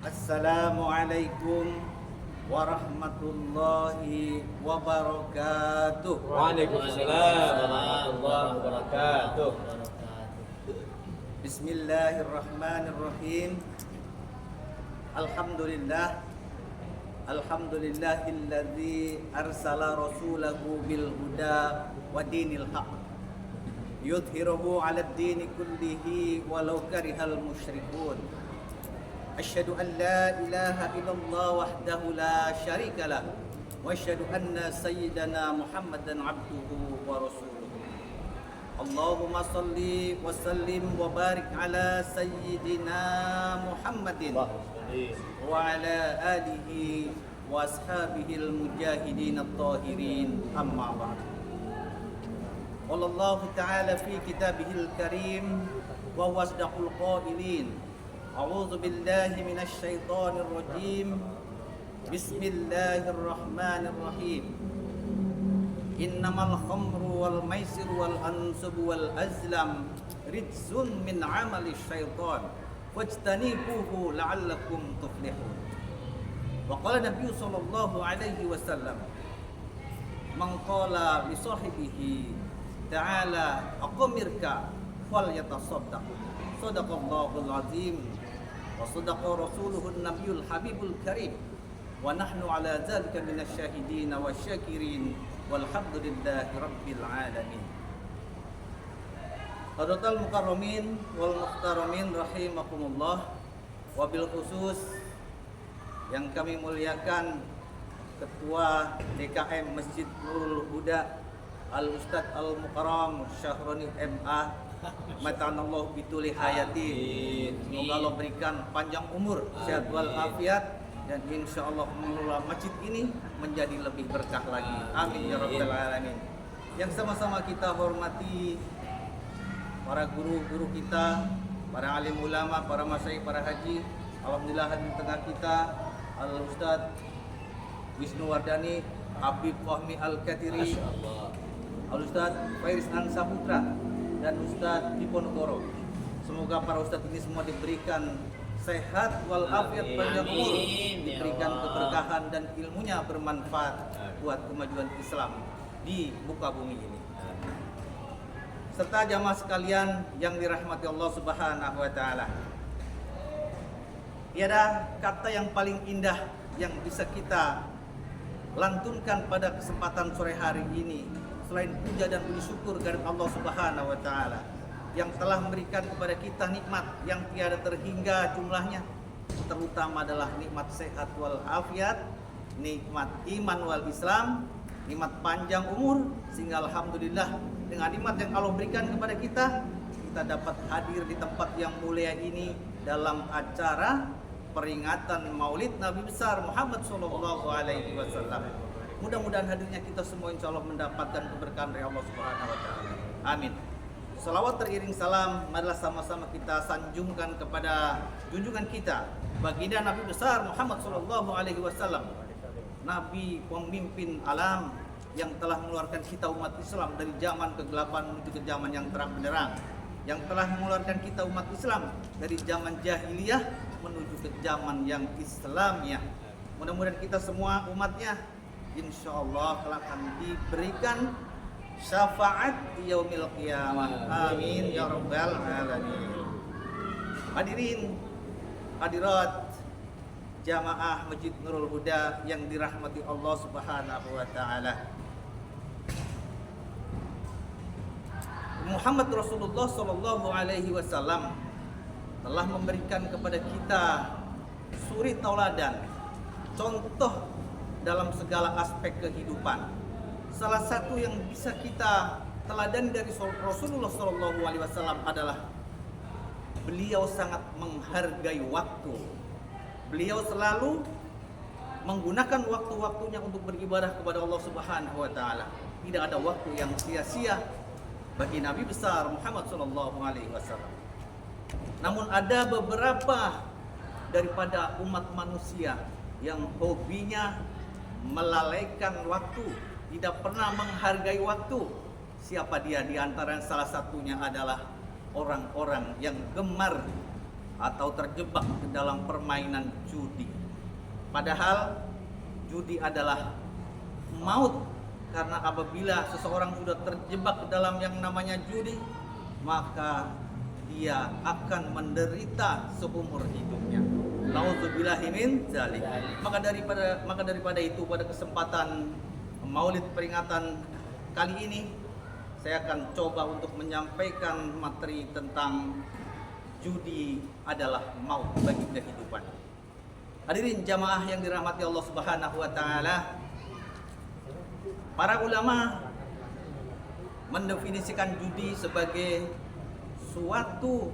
Assalamualaikum warahmatullahi wabarakatuh. Waalaikumsalam warahmatullahi wabarakatuh. Bismillahirrahmanirrahim. Alhamdulillahilladzi arsala rasulahu bil huda wa dinil haq yudhhiruhu 'alad dini kullihi walau karihal musyrikun. Asyhadu an la ilaha illallah wahdahu la syarika lah wa asyhadu anna sayyidana Muhammadan abduhu wa rasuluh. Allahumma salli wa sallim wa barik ala sayyidina Muhammadin wa ala alihi wa ashabihi al-mujahidin at-tahirin, amma ba'd. Wallahu ta'ala fi kitabihil karim wa huwa asdaqul qailin. A'udzu billahi minasy syaithanir rajim. Bismillahirrahmanirrahim. Innamal khamru wal maisiru wal ansabu wal azlam rijsun min 'amali syaitan fajtanibuhu la'allakum tuflihun. Wa qala Nabi sallallahu alaihi wasallam, man qala li sahibihi ta'ala aqmirka falyatasaddaq. Shadaqallahul azim wa sadaqa rasuluhun nabiyul habibul karim wa nahnu ala dzalika minasyahidin wasyakirin walhamdulillahi rabbil alamin. Hadratal mukarramin wal muhtaramin rahimakumullah, wabil khusus yang kami muliakan Ketua DKM Masjid Nurul Huda Al-Ustadz Al-Mukarram Syahroni MA, matanallahu bituli hayati. Semoga Allah berikan panjang umur, sehat wal afiat, dan insya Allah mengelola masjid ini menjadi lebih berkah lagi. Amin ya rabbal alamin. Yang sama-sama kita hormati para guru-guru kita, para alim ulama, para masyayikh, para haji. Alhamdulillah di tengah kita Al-Ustadz Wisnu Wardani, Habib Fahmi Al-Katiri, Al-Ustadz Fairis Ansaputra, dan Ustadz Diponegoro. Semoga para ustadz ini semua diberikan sehat walafiat, panjang umur, diberikan keberkahan dan ilmunya bermanfaat buat kemajuan Islam di muka bumi ini. Serta jamaah sekalian yang dirahmati Allah Subhanahu wa taala. Tiada kata yang paling indah yang bisa kita lantunkan pada kesempatan sore hari ini selain puja dan puji syukur kepada Allah Subhanahu wa taala yang telah memberikan kepada kita nikmat yang tiada terhingga jumlahnya, terutama adalah nikmat sehat wal afiat, nikmat iman wal Islam, nikmat panjang umur, sehingga alhamdulillah dengan nikmat yang Allah berikan kepada kita dapat hadir di tempat yang mulia ini dalam acara peringatan Maulid Nabi besar Muhammad sallallahu alaihi wasallam. Mudah-mudahan hadirnya kita semua insya Allah mendapatkan keberkahan dari Allah Subhanahu wa taala. Amin. Salawat teriring salam marilah sama-sama kita sanjungkan kepada junjungan kita baginda Nabi besar Muhammad sallallahu alaihi wasallam, Nabi pemimpin alam yang telah mengeluarkan kita umat Islam dari zaman kegelapan menuju ke zaman yang terang benderang, yang telah mengeluarkan kita umat Islam dari zaman jahiliyah menuju ke zaman yang Islamiyah. Mudah-mudahan kita semua umatnya insya Allah akan diberikan syafaat di yaumil qiyamah. Amin ya rabbal alamin. Hadirin hadirat jamaah Masjid Nurul Huda yang dirahmati Allah Subhanahu wa taala. Muhammad Rasulullah sallallahu alaihi wasallam telah memberikan kepada kita suri tauladan, contoh dalam segala aspek kehidupan. Salah satu yang bisa kita teladani dari Rasulullah sallallahu alaihi wasallam adalah beliau sangat menghargai waktu. Beliau selalu menggunakan waktu-waktunya untuk beribadah kepada Allah Subhanahu wa taala. Tidak ada waktu yang sia-sia bagi Nabi besar Muhammad sallallahu alaihi wasallam. Namun ada beberapa daripada umat manusia yang hobinya melalaikan waktu, tidak pernah menghargai waktu. Siapa dia? Di antara salah satunya adalah orang-orang yang gemar atau terjebak ke dalam permainan judi. Padahal judi adalah maut, karena apabila seseorang sudah terjebak ke dalam yang namanya judi, maka dia akan menderita seumur hidupnya. Nauzubillahi min dzalik. Maka daripada itu, pada kesempatan Maulid peringatan kali ini, saya akan coba untuk menyampaikan materi tentang judi adalah maut bagi kehidupan. Hadirin jamaah yang dirahmati Allah Subhanahu wa taala, para ulama mendefinisikan judi sebagai suatu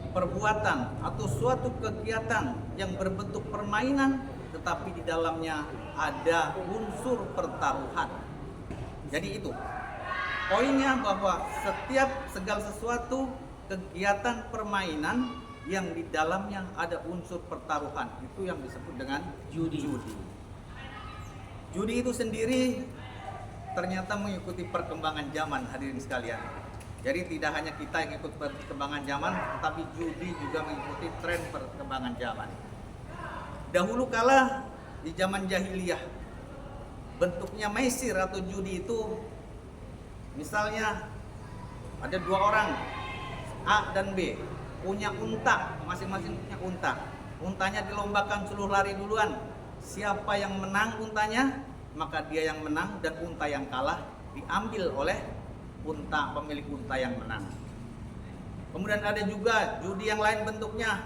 perbuatan atau suatu kegiatan yang berbentuk permainan, tetapi di dalamnya ada unsur pertaruhan. Jadi itu poinnya, bahwa setiap segala sesuatu kegiatan permainan yang di dalamnya ada unsur pertaruhan, itu yang disebut dengan judi. Judi itu sendiri ternyata mengikuti perkembangan zaman, hadirin sekalian. Jadi tidak hanya kita yang ikut perkembangan zaman, tapi judi juga mengikuti tren perkembangan zaman. Dahulu kala di zaman jahiliyah, bentuknya maisir atau judi itu, misalnya ada dua orang, A dan B, punya unta, masing-masing punya unta. Untanya dilombakan suruh lari duluan. Siapa yang menang untanya, maka dia yang menang, dan unta yang kalah diambil oleh pemilik unta yang menang. Kemudian ada juga judi yang lain bentuknya.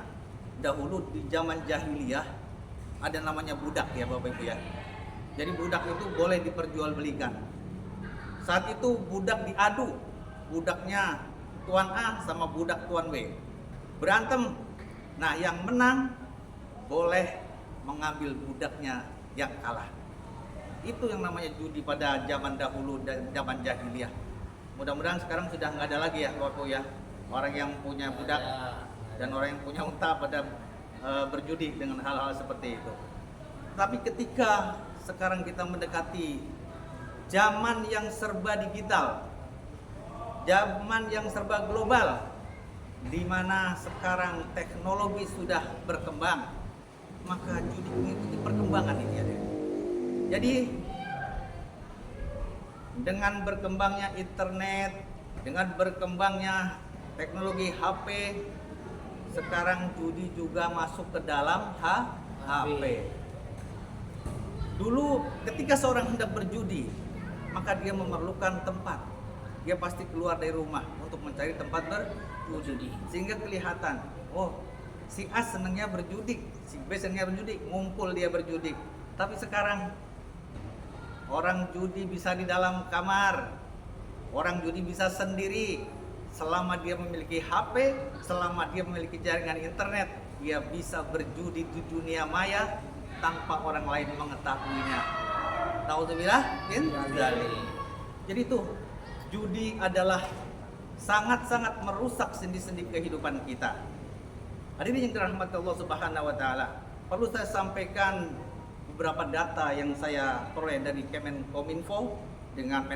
Dahulu di zaman jahiliyah ada namanya budak, ya Bapak Ibu ya. Jadi budak itu boleh diperjualbelikan. Saat itu budak diadu, budaknya Tuan A sama budak Tuan B berantem. Nah, yang menang boleh mengambil budaknya yang kalah. Itu yang namanya judi pada zaman dahulu dan zaman jahiliyah. Mudah-mudahan sekarang sudah nggak ada lagi ya Bapak ya, orang yang punya budak dan orang yang punya unta pada berjudi dengan hal-hal seperti itu. Tapi ketika sekarang kita mendekati zaman yang serba digital, zaman yang serba global, di mana sekarang teknologi sudah berkembang, maka judi mengikuti perkembangan ini ya. Jadi dengan berkembangnya internet, dengan berkembangnya teknologi HP, sekarang judi juga masuk ke dalam HP. Dulu ketika seorang hendak berjudi, maka dia memerlukan tempat. Dia pasti keluar dari rumah untuk mencari tempat berjudi, sehingga kelihatan, oh si A senangnya berjudi, si B senangnya berjudi, ngumpul dia berjudi. Tapi sekarang orang judi bisa di dalam kamar, orang judi bisa sendiri. Selama dia memiliki HP, selama dia memiliki jaringan internet, dia bisa berjudi di dunia maya tanpa orang lain mengetahuinya. Nauzubillah min dzalik. Jadi itu, judi adalah sangat-sangat merusak sendi-sendi kehidupan kita. Hadirin yang dirahmati Allah Subhanahu wa taala, perlu saya sampaikan beberapa data yang saya peroleh dari Kemenkominfo dengan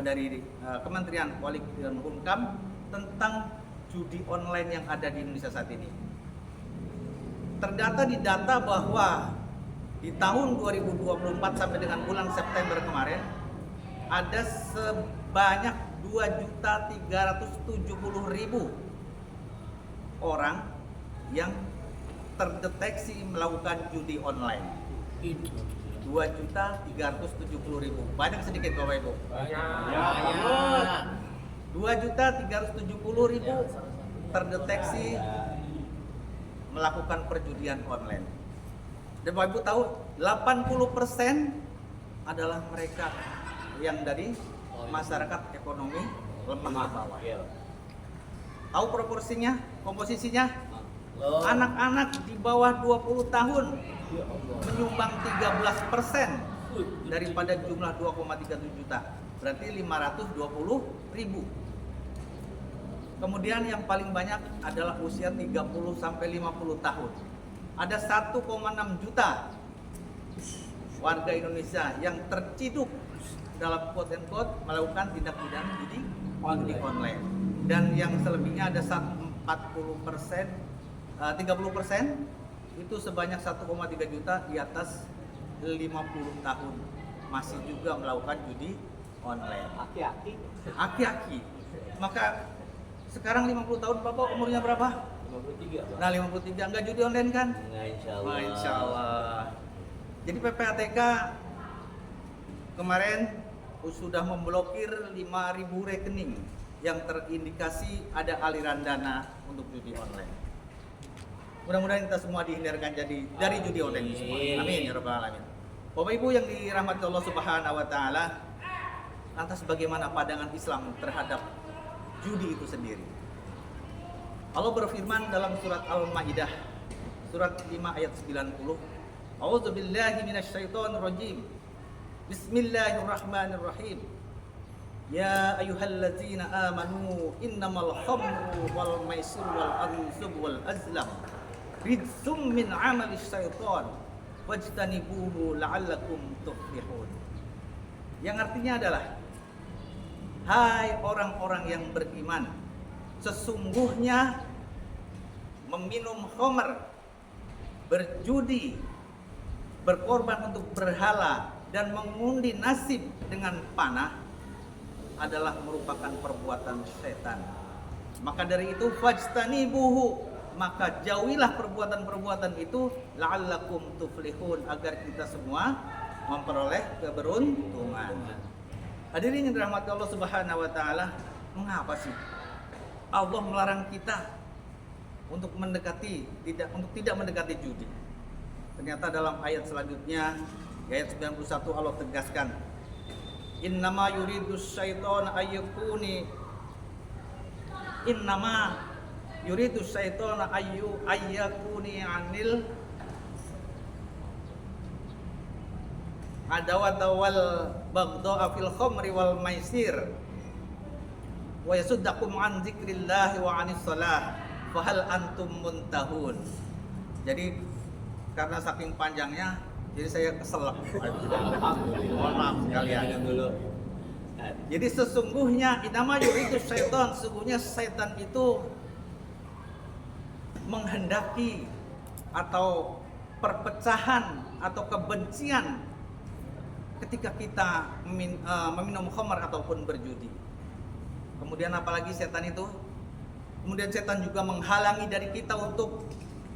dari Kementerian Politik dan Hukum tentang judi online yang ada di Indonesia saat ini. Terdata di data bahwa di tahun 2024 sampai dengan bulan September kemarin ada sebanyak 2.370.000 orang yang terdeteksi melakukan judi online. 2.370.000. Banyak sedikit Bapak Ibu? Banyak. 2.370.000 terdeteksi melakukan perjudian online. Dan Bapak Ibu tahu 80% adalah mereka yang dari masyarakat ekonomi lemah ke bawah. Tahu proporsinya, komposisinya? Anak-anak di bawah 20 tahun menyumbang 13% daripada jumlah 2,37 juta. Berarti 520.000. Kemudian yang paling banyak adalah usia 30 sampai 50 tahun. Ada 1,6 juta warga Indonesia yang terciduk dalam quote and quote melakukan tindak pidana judi online. Dan yang selebihnya ada 40% 30% itu sebanyak 1,3 juta di atas 50 tahun masih juga melakukan judi online. Aki-aki. Maka sekarang 50 tahun Bapak umurnya berapa? 53, Pak. Nah 53 enggak judi online kan? Nah, insyaallah. Nah, insyaallah. Jadi PPATK kemarin sudah memblokir 5.000 rekening yang terindikasi ada aliran dana untuk judi online. Mudah-mudahan kita semua dihindarkan dari judi online ini semua. Amin ya rabbal alamin. Bapak Ibu yang dirahmati Allah Subhanahu wa taala, lantas bagaimana pandangan Islam terhadap judi itu sendiri? Allah berfirman dalam surat Al-Maidah surat 5 ayat 90. A'udzubillahi minasyaitonirrajim. Bismillahirrahmanirrahim. Ya ayyuhalladzina amanu innamal khamru wal maisir wal ansub wal azlam rijsum min 'amalis syaitan wajtanibuhu la'allakum tuflihun. Yang artinya adalah, hai orang-orang yang beriman, sesungguhnya meminum khamr, berjudi, berkorban untuk berhala dan mengundi nasib dengan panah adalah merupakan perbuatan setan. Maka dari itu fajtanibuhu, maka jauhilah perbuatan-perbuatan itu la'allakum tuflihun, agar kita semua memperoleh keberuntungan. Hadirin yang dirahmati Allah Subhanahu wa taala, mengapa sih Allah melarang kita untuk tidak mendekati judi? Ternyata dalam ayat selanjutnya, ayat 91, Allah tegaskan, innama yuridus syaiton ayyakuni anil adawata wal baghdha fil khamri wal maisir wa yasuddakum an dzikrillahi wa anis shalah fahal antum muntahun. Jadi karena saking panjangnya, jadi saya keselak. Mohon maaf sekalian dulu. Jadi sesungguhnya inama yuridu syaitan, sesungguhnya setan itu menghendaki atau perpecahan atau kebencian ketika kita meminum khamar ataupun berjudi. Kemudian apalagi setan itu? Kemudian setan juga menghalangi dari kita untuk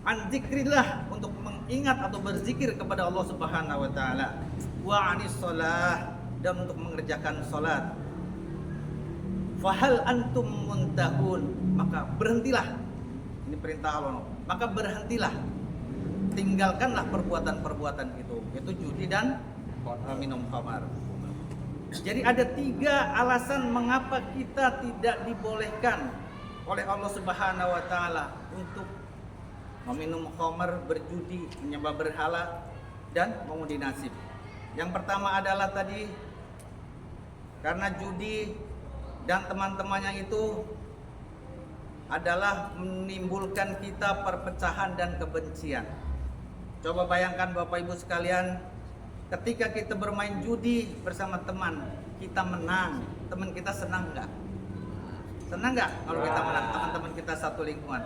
anzikrillah, untuk mengingat atau berzikir kepada Allah Subhanahu wa taala, wa anis shalah, dan untuk mengerjakan salat. Fahal antum muntahun, maka berhentilah. Ini perintah Allah. Maka berhentilah. Tinggalkanlah perbuatan-perbuatan itu, yaitu judi dan minum khamar. Jadi ada 3 alasan mengapa kita tidak dibolehkan oleh Allah Subhanahu wa taala untuk meminum khamar, berjudi, menyembah berhala, dan mengundi nasib. Yang pertama adalah tadi, karena judi dan teman-temannya itu adalah menimbulkan kita perpecahan dan kebencian. Coba bayangkan Bapak Ibu sekalian, ketika kita bermain judi bersama teman, kita menang, teman kita senang nggak? Senang nggak kalau kita menang? Teman-teman kita satu lingkungan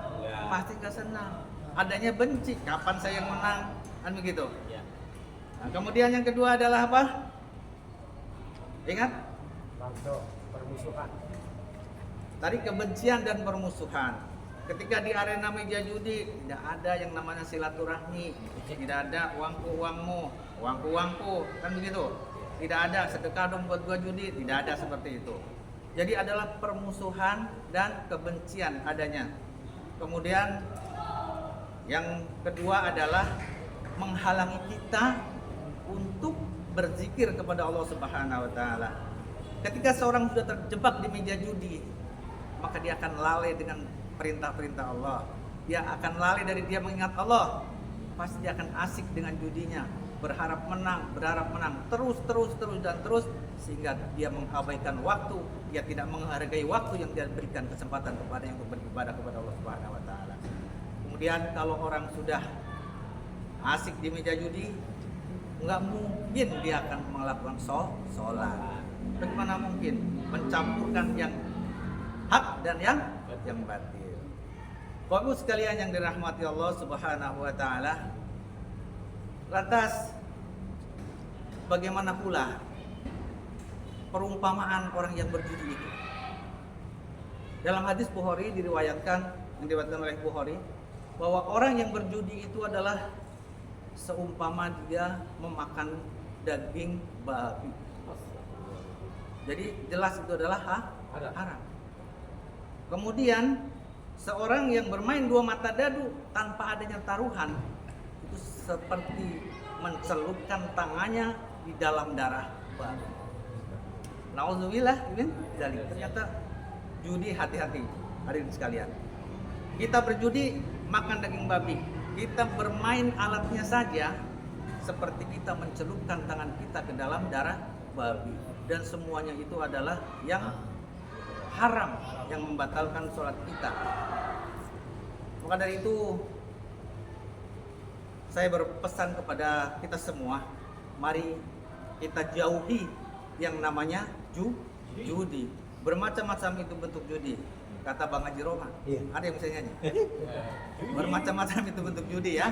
pasti nggak senang. Adanya benci, kapan saya yang menang? Kan begitu. Nah, kemudian yang kedua adalah apa? Ingat? Permusuhan. Tadi kebencian dan permusuhan. Ketika di arena meja judi tidak ada yang namanya silaturahmi, tidak ada uangku uangmu, uangku uangku, kan begitu. Tidak ada sedekah dong buat gua judi, tidak ada seperti itu. Jadi adalah permusuhan dan kebencian adanya. Kemudian yang kedua adalah menghalangi kita untuk berzikir kepada Allah Subhanahu wa taala. Ketika seorang sudah terjebak di meja judi, maka dia akan lalai dengan perintah-perintah Allah. Dia akan lalai dari dia mengingat Allah. Pasti dia akan asik dengan judinya, berharap menang, terus sehingga dia mengabaikan waktu, dia tidak menghargai waktu yang dia berikan kesempatan kepadanya untuk beribadah kepada Allah Subhanahu wa taala. Kemudian kalau orang sudah asik di meja judi, nggak mungkin dia akan melakukan sholat. Bagaimana mungkin mencampurkan yang hak dan yang batil? Bapak Ibu sekalian yang dirahmati Allah Subhanahu wa taala. Lantas bagaimana pula perumpamaan orang yang berjudi itu? Dalam hadis Bukhari diriwayatkan oleh Bukhari bahwa orang yang berjudi itu adalah seumpama dia memakan daging babi. Jadi jelas itu adalah haram. Kemudian seorang yang bermain dua mata dadu tanpa adanya taruhan itu seperti mencelupkan tangannya di dalam darah babi. Nauzubillah min dzalik. Ternyata judi, hati-hati hadirin sekalian. Kita berjudi makan daging babi. Kita bermain alatnya saja seperti kita mencelupkan tangan kita ke dalam darah babi, dan semuanya itu adalah yang haram, yang membatalkan sholat kita. Maka dari itu saya berpesan kepada kita semua, mari kita jauhi yang namanya judi. Bermacam-macam itu bentuk judi. Kata Bang Haji Roma, ada yang bisa nyanyi. Bermacam-macam itu bentuk judi ya.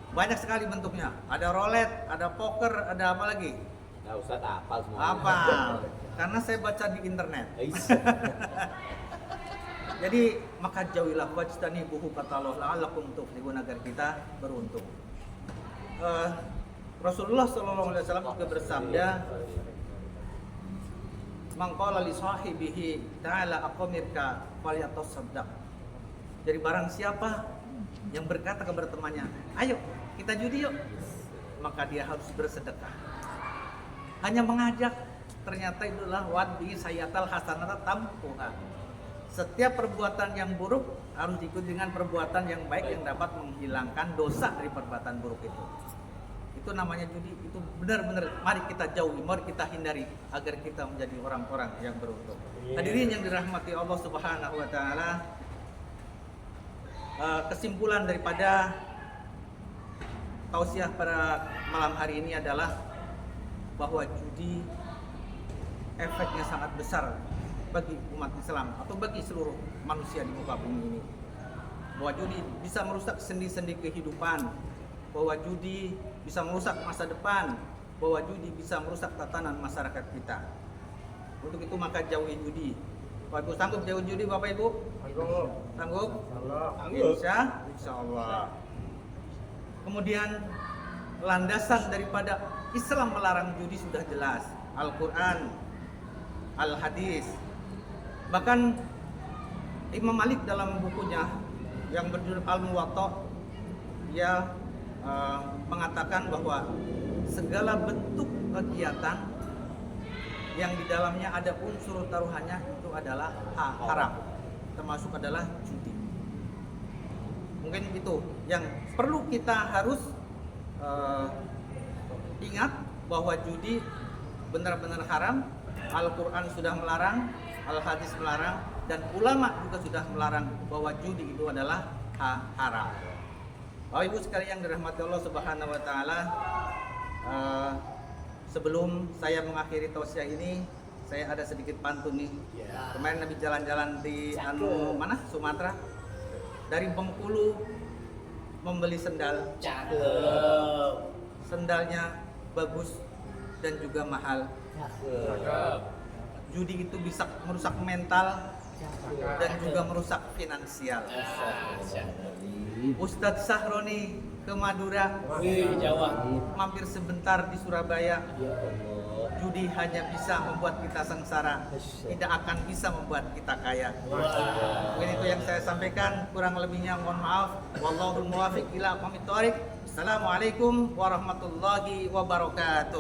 Banyak sekali bentuknya. Ada roulette, ada poker, ada apa lagi? Nggak usah hafal semua. Apa? Karena saya baca di internet. Jadi maka jauhilah wajtanibuhu kata Allah la'allakum tuflihun, agar kita beruntung. Rasulullah SAW juga bersabda, man qala li sahibihi ta'ala aqamirka falyatasaddaq. Jadi barang siapa yang berkata kepada temannya, ayo kita judi yuk, maka dia harus bersedekah. Hanya mengajak, ternyata itulah wadbi sayyatal hasanata tampuha. Setiap perbuatan yang buruk harus diikuti dengan perbuatan yang baik yang dapat menghilangkan dosa dari perbuatan buruk itu. Itu namanya judi. Itu benar-benar mari kita jauhi, mari kita hindari agar kita menjadi orang-orang yang beruntung. Hadirin yang dirahmati Allah Subhanahu wa taala, kesimpulan daripada tausiah pada malam hari ini adalah bahwa judi efeknya sangat besar bagi umat Islam atau bagi seluruh manusia di muka bumi ini. Bahwa judi bisa merusak sendi-sendi kehidupan, bahwa judi bisa merusak masa depan, bahwa judi bisa merusak tatanan masyarakat kita. Untuk itu maka jauhi judi. Bapak Ibu sanggup jauhi judi, Bapak Ibu? Sanggup? Insya Allah. Kemudian landasan daripada Islam melarang judi sudah jelas, Al-Quran, Al-Hadis. Bahkan Imam Malik dalam bukunya yang berjudul Al-Muwatta, dia mengatakan bahwa segala bentuk kegiatan yang di dalamnya ada unsur taruhannya itu adalah haram, termasuk adalah judi. Mungkin itu yang perlu kita harus ingat, bahwa judi benar-benar haram. Al-Quran sudah melarang, Al-Hadis melarang, dan ulama juga sudah melarang bahwa judi itu adalah haram. Bapak Ibu sekalian yang dirahmati Allah Subhanahu wa taala, sebelum saya mengakhiri tausiah ini, saya ada sedikit pantun nih. Kemarin Nabi jalan-jalan di Sumatera. Dari Bengkulu membeli sendal. Sendalnya bagus dan juga mahal. Judi itu bisa merusak mental dan juga merusak finansial. Ustadz Sahroni ke Madura, Jawa, mampir sebentar di Surabaya. Judi hanya bisa membuat kita sengsara, tidak akan bisa membuat kita kaya. Mungkin itu yang saya sampaikan, kurang lebihnya mohon maaf. Wallahul muwaffiq ila aqwamit thoriq. Assalamualaikum warahmatullahi wabarakatuh.